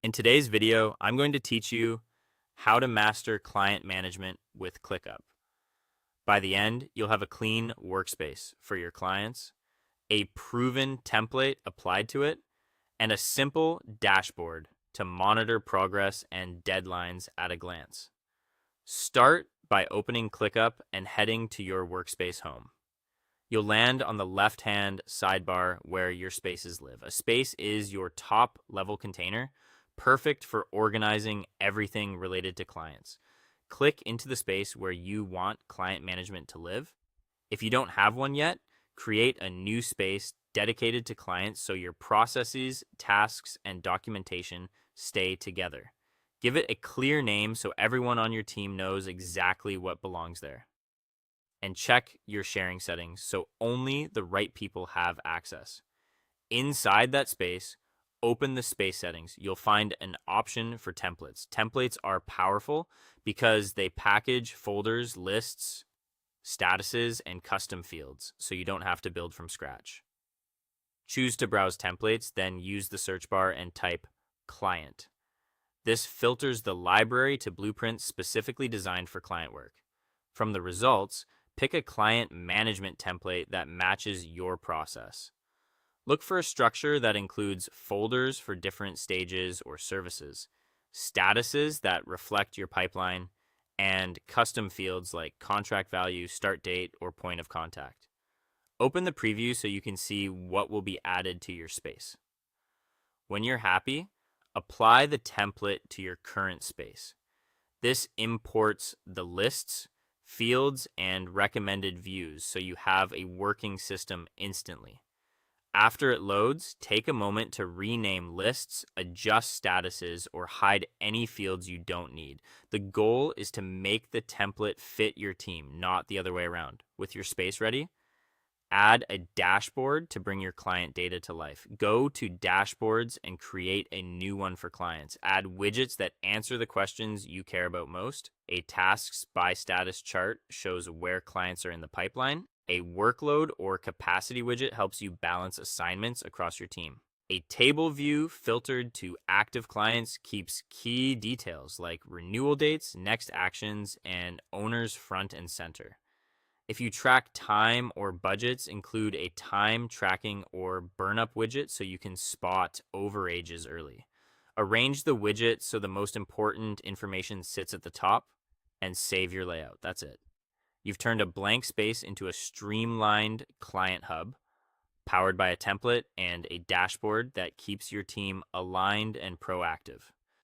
In today's video, I'm going to teach you how to master client management with ClickUp. By the end, you'll have a clean workspace for your clients, a proven template applied to it, and a simple dashboard to monitor progress and deadlines at a glance. Start by opening ClickUp and heading to your workspace home. You'll land on the left-hand sidebar where your spaces live. A space is your top-level container, perfect for organizing everything related to clients. Click into the space where you want client management to live. If you don't have one yet, create a new space dedicated to clients so your processes, tasks, and documentation stay together. Give it a clear name so everyone on your team knows exactly what belongs there. And check your sharing settings so only the right people have access. Inside that space, open the space settings. You'll find an option for templates. Templates are powerful because they package folders, lists, statuses, and custom fields, so you don't have to build from scratch. Choose to browse templates, then use the search bar and type client. This filters the library to blueprints specifically designed for client work. From the results, pick a client management template that matches your process. Look for a structure that includes folders for different stages or services, statuses that reflect your pipeline, and custom fields like contract value, start date, or point of contact. Open the preview so you can see what will be added to your space. When you're happy, apply the template to your current space. This imports the lists, fields, and recommended views so you have a working system instantly. After it loads, take a moment to rename lists, adjust statuses, or hide any fields you don't need. The goal is to make the template fit your team, not the other way around. With your space ready, add a dashboard to bring your client data to life. Go to dashboards and create a new one for clients. Add widgets that answer the questions you care about most. A tasks by status chart shows where clients are in the pipeline. A workload or capacity widget helps you balance assignments across your team. A table view filtered to active clients keeps key details like renewal dates, next actions, and owners front and center. If you track time or budgets, include a time tracking or burn up widget so you can spot overages early. Arrange the widget so the most important information sits at the top and save your layout. That's it. You've turned a blank space into a streamlined client hub powered by a template and a dashboard that keeps your team aligned and proactive.